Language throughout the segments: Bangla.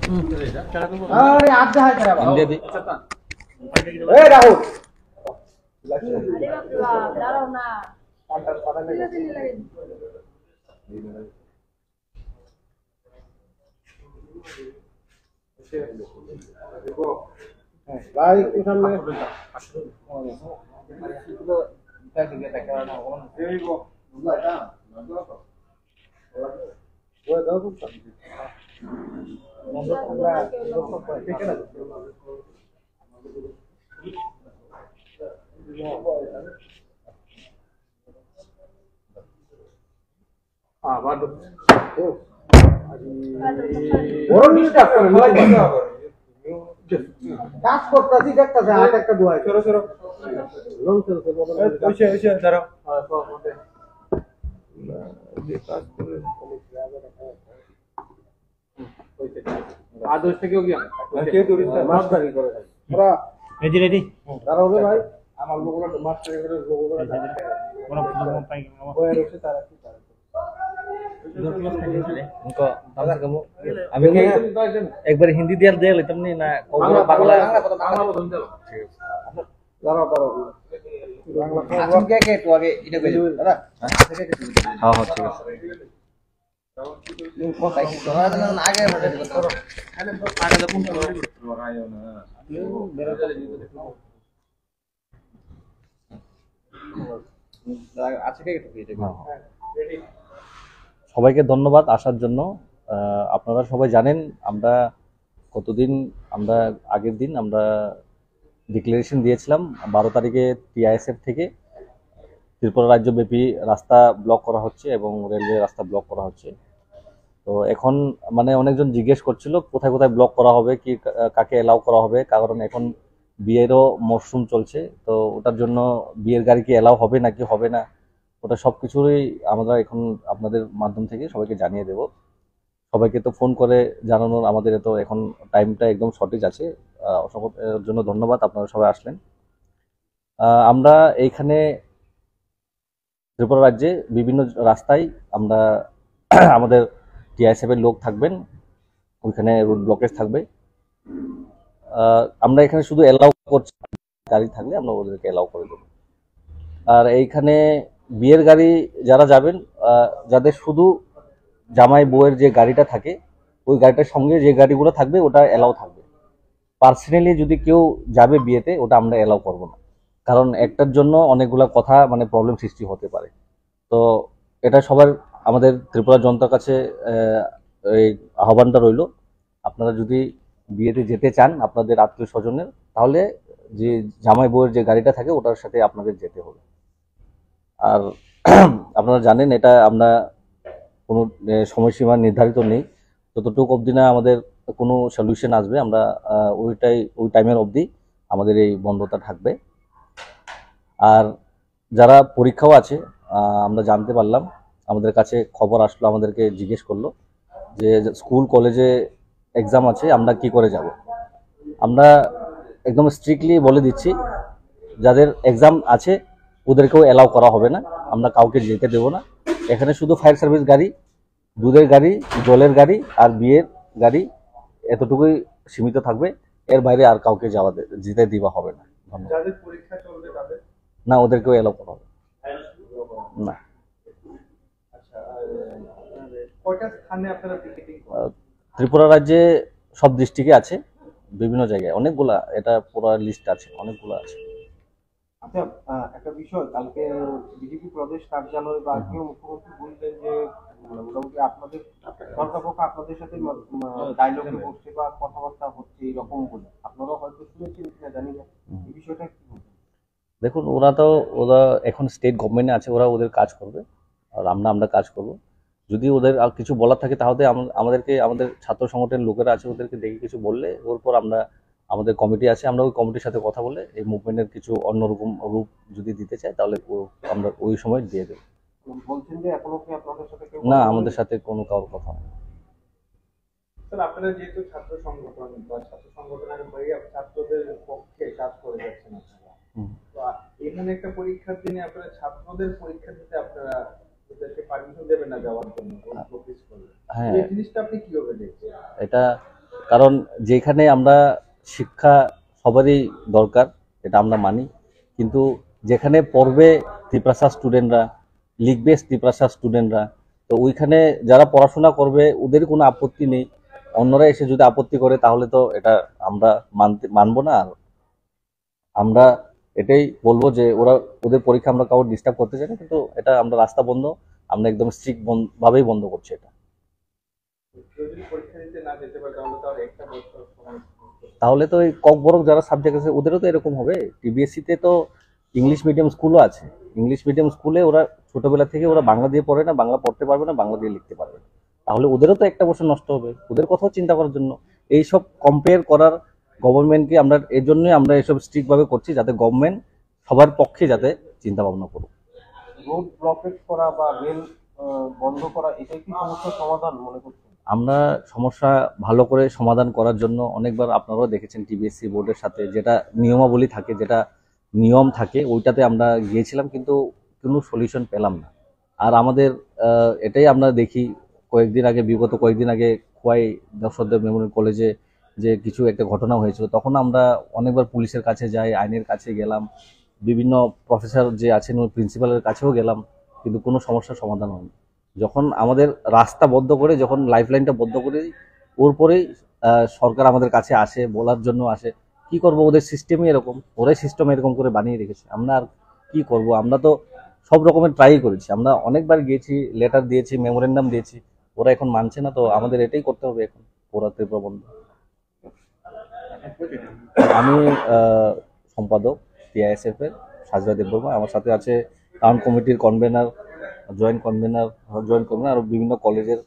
अरे आप जहाँ करा इंडिया दी ए राहुल दाঁড়াও না भाई একটু সামনে কাজ করতেছি দেখতেছে হাত একটা দুয়াই সরো সরো লং চলছে ওইছে ওইছে দাঁড়াও আদর্শ থেকেও গিয়া কে দৌড়িস মাছদারি করে ওরা রেডি রেডি দাঁড়াও রে ভাই আমার লোকগুলো মাছদারি করে লোকগুলো ওরা প্রথম পাই ওই রসে তারা কি করে उनको कम से कम अभी एक बार हिंदी दिया दे ले तुमने ना बांग्ला বাংলা বলুন দাঁড়াও দাঁড়াও বাংলা আচ্ছা কে কে তো আগে এটা কই দাদা हाँ हाँ ठीक है কোথায় কি তোরা তো আগে বলে করো আগে তো কোন করে করতে আয়ো না আচ্ছা কে কে এটা রেডি সবাইকে ধন্যবাদ আসার জন্য। আপনারা সবাই জানেন আমরা কতদিন আমরা আগের দিন আমরা ডিক্লারেশন দিয়েছিলাম 12 তারিখে টিআইএসএফ থেকে ত্রিপুরা রাজ্যব্যাপী রাস্তা ব্লক করা হচ্ছে এবং রেলওয়ে রাস্তা ব্লক করা হচ্ছে। তো এখন মানে অনেকজন জিজ্ঞেস করছিল কোথায় কোথায় ব্লক করা হবে, কি কাকে অ্যালাউ করা হবে, কারণ এখন বিয়েরও মরশুম চলছে। তো ওটার জন্য বিয়ের গাড়ি কি অ্যালাউ হবে নাকি হবে না, ওটা সব কিছুই আমরা এখন আপনাদের মাধ্যম থেকে সবাইকে জানিয়ে দেব। সবাইকে তো ফোন করে জানানোর আমাদের তো এখন টাইমটা একদম সঠিক আছে। অসংখ্য জন্য ধন্যবাদ, আপনারা সবাই আসলেন। আমরা এইখানে ত্রিপুরা রাজ্যে বিভিন্ন রাস্তায় আমরা আমাদের টিআইএসএফ এর লোক থাকবেন, ওইখানে রুট ব্লকেজ থাকবে। আমরা এখানে শুধু অ্যালাউ করছি, গাড়ি থাকলে আমরা ওদেরকে অ্যালাউ করে দেবো। আর এইখানে বিয়ের গাড়ি যারা যাবেন, যাদের শুধু জামাই বউয়ের যে গাড়িটা থাকে ওই গাড়িটার সঙ্গে যে গাড়িগুলো থাকবে ওটা অ্যালাউ থাকবে। পার্সোনালি যদি কেউ যাবে বিয়েতে ওটা আমরা অ্যালাউ করবো না, কারণ একটার জন্য অনেকগুলো কথা মানে প্রবলেম সৃষ্টি হতে পারে। তো এটা সবার আমাদের ত্রিপুরা জনতার কাছে এই আহ্বানটা রইল, আপনারা যদি বিয়েতে যেতে চান আপনাদের আত্মীয় স্বজনের, তাহলে যে জামাই বউয়ের যে গাড়িটা থাকে ওটার সাথে আপনাদের যেতে হবে। আর আপনারা জানেন এটা আমরা কোনো সময়সীমা নির্ধারিত নেই, যতটুকু অবধি না আমাদের কোনো সলিউশন আসবে আমরা ওই টাইমের অবধি আমাদের এই বন্ধটা থাকবে। আর যারা পরীক্ষাও আছে, আমরা জানতে পারলাম, আমাদের কাছে খবর আসলো, আমাদেরকে জিজ্ঞেস করলো যে স্কুল কলেজে এক্সাম আছে আমরা কি করে যাব। আমরা একদম স্ট্রিক্টলি বলে দিচ্ছি যাদের এক্সাম আছে ওদেরকেও অ্যালাউ করা হবে না, আমরা কাউকে যেতে দেবো না। এখানে শুধু ফায়ার সার্ভিস গাড়ি, দুধের গাড়ি, জলের গাড়ি আর বিয়ের গাড়ি এতটুকুই সীমিত থাকবে, এর বাইরে আর কাউকে যেতে দেওয়া হবে না। যাদের পরীক্ষা চলবে তাদের না, ওদেরকেও অ্যালাউ করা হবে না। আচ্ছা কয়টা স্থানে আপনারা টিকেটিং করেন? ত্রিপুরা রাজ্যে সব ডিস্ট্রিক্টে আছে, বিভিন্ন জায়গায় অনেকগুলা, এটা পুরো লিস্ট আছে, অনেকগুলো আছে। আচ্ছা একটা বিষয়, কালকে বিজেপি প্রদেশ কার্যালয় বা কেউ মুখ্যমন্ত্রী বললেন যে মোটামুটি আপনাদের সরকার পক্ষ আপনাদের সাথে ডায়লগে বসছে বা কথাবার্তা হচ্ছে এইরকম বলে, আপনারাও হয়তো শুনেছেন কিনা জানি না, এই বিষয়টা কি বলবেন? দেখুন, ওরা এখন স্টেট গভর্নমেন্টে আছে, ওরা ওদের কাজ করবে আর আমরা কাজ করব। যদি ওদের আর কিছু বলার থাকে তাহলে আমাদেরকে আমাদের ছাত্র সংগঠনের লোকেরা আছে, ওদেরকে দেখে কিছু বললে ওর পর আমাদের কমিটি আছে, আমরা ওই কমিটির সাথে কথা বলে এই মুভমেন্টের কিছু অন্যরকম রূপ যদি দিতে চাই তাহলে আমরা ওই সময় দিয়ে দেবো। বলছেন যে এখনো কি আপনাদের সাথে কেউ না, আমাদের সাথে কোনো কারোর কথা নেই। স্যার আপনারা যেহেতু ছাত্র সংগঠন বা ছাত্র সংগঠনের হয়ে ছাত্রদের পক্ষে কাজ করে যাচ্ছেন আপনারা, তো এখানে একটা পরীক্ষার দিনে আপনারা ছাত্রদের পরীক্ষা দিতে আপনারা ওদেরকে পারমিশন দেবেন না যাওয়ার জন্য, হ্যাঁ, এই জিনিসটা আপনি কিভাবে দেখছেন? এটা কারণ যেখানে আমরা শিক্ষা সবারই দরকার, এটা আমরা মানি, কিন্তু যেখানে পড়বে ত্রিপ্রাসার স্টুডেন্টরা, লিখবে ত্রিপ্রাসার স্টুডেন্টরা, তো ওইখানে যারা পড়াশোনা করবে ওদের কোনো আপত্তি নেই। অন্যরা এসে যদি আপত্তি করে তাহলে তো এটা আমরা মানবো না। আর আমরা এটাই বলবো যে ওদের পরীক্ষা আমরা কাউকে ডিস্টার্ব করতে চাই না, কিন্তু এটা আমরা রাস্তা বন্ধ, আমরা একদম স্ট্রিক্ট ভাবেই বন্ধ করছি এটা। তাহলে তো এই বড় যারা সাবজেক্ট আছে ওদেরও তো এরকম হবে। টিবিএসসি তে তো ইংলিশ মিডিয়াম স্কুলও আছে। ইংলিশ মিডিয়াম স্কুলে ওরা ছোটবেলা থেকে ওরা বাংলা দিয়ে পড়ে না, বাংলা পড়তে পারবে না, বাংলা দিয়ে লিখতে পারবে না। তাহলে ওদেরও তো একটা বছর নষ্ট হবে। ওদের কথাও চিন্তা করার জন্য এইসব কম্পেয়ার করার গভর্নমেন্টকে আমরা এর জন্যই আমরা এসব স্ট্রিক্ট ভাবে করছি, যাতে গভর্নমেন্ট সবার পক্ষে যাতে চিন্তা ভাবনা করুক। রোড ব্লকেজ করা বা রেল বন্ধ করা, এটাই কি সমস্যার সমাধান মনে করছেন? আমরা সমস্যা ভালো করে সমাধান করার জন্য অনেকবার আপনারাও দেখেছেন টিবিএসসি বোর্ডের সাথে যেটা নিয়মাবলী থাকে, যেটা নিয়ম থাকে, ওইটাতে আমরা গিয়েছিলাম, কিন্তু কোনো সলিউশন পেলাম না। আর আমাদের এটাই আমরা দেখি বিগত কয়েকদিন আগে খোয়াই দর্শকদের মেমোরিয়াল কলেজে যে কিছু একটা ঘটনা হয়েছিল, তখন আমরা অনেকবার পুলিশের কাছে যাই, আইনের কাছে গেলাম, বিভিন্ন প্রফেসর যে আছেন ওই প্রিন্সিপালের কাছেও গেলাম, কিন্তু কোনো সমস্যার সমাধান হয়নি। যখন আমাদের রাস্তা বন্ধ করে, যখন লাইফ লাইনটা বন্ধ করে, ওর পরেই সরকার আমাদের কাছে আসে, বলার জন্য আসে। কি করব, ওদের সিস্টেমই এরকম, ওরাই সিস্টেম এরকম করে বানিয়ে রেখেছে। আমরা আর কি করব? আমরা তো সব রকমের ট্রাই করেছি, আমরা অনেকবার গিয়েছি, লেটার দিয়েছি, মেমোরেন্ডাম দিয়েছি, ওরা এখন মানছে না। তো আমাদের এটাই করতে হবে এখন, পুরা ত্রিপুরা বন্ধ। আমি সম্পাদক টিআইএসএফ এর সাজরা দেববর্মা। আমার সাথে আছে টাউন কমিটির কনভেনার, জয়েন্ট কনভেনার আর বিভিন্ন কলেজের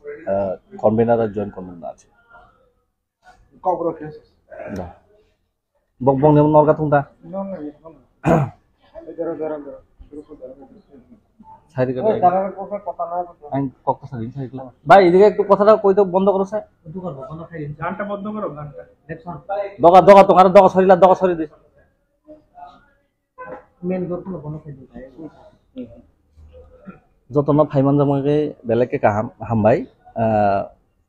কনভেনার আর জয়েন্ট কনভেনার আছে। বকবং নেমন নরকা তুমটা ভাই, এদিকে একটু কথাটা কইতে বন্ধ করো স্যার। গানটা বন্ধ করো, গানটা দগা দগা তোমার দগা সরিলা, দগা সরি দে মেন করতে বন্ধ করে দিতে जतन फाइमान जमागे बेलेके का हामबाय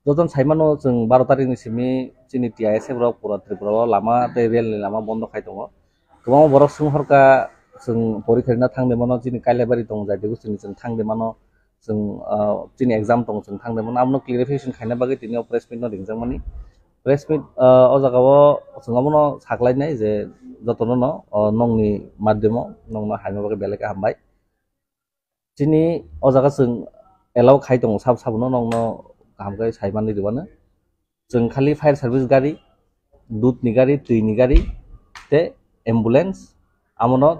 जतन साइमानो जों 12 तारिखनि सिमनि जोंनि टिआइएसएफ राव पुरा त्रिपुरायाव लामा रेलनि लामा बन्द खाय दङ गोबां बर' सुबुंफोरखा जों परिखारिना थांदोंमोन जोंनि काइलाबारि दं जाय बुस्थुनि जों थांदोंमोन जों जोंनि एग्जाम दं जों दंमोन आमनो क्लियरिफिकेशन खायना बागै दिनै प्रेस मिट रिंजामानि प्रेस मिट अ जागाव जोंगामनो साग्लायनाय जे जतन नंनि माध्यमाव नंनो हायमा बागै बेलेके हामबाय दिनै अ जागा जों एलाव खाय दं साब साबनो नंनो हामगाय साइमानि दिबानो जों खालि फायर सार्भिस गारि दूधनि गारि दैनि गारि ते एम्बुलेंस आमनो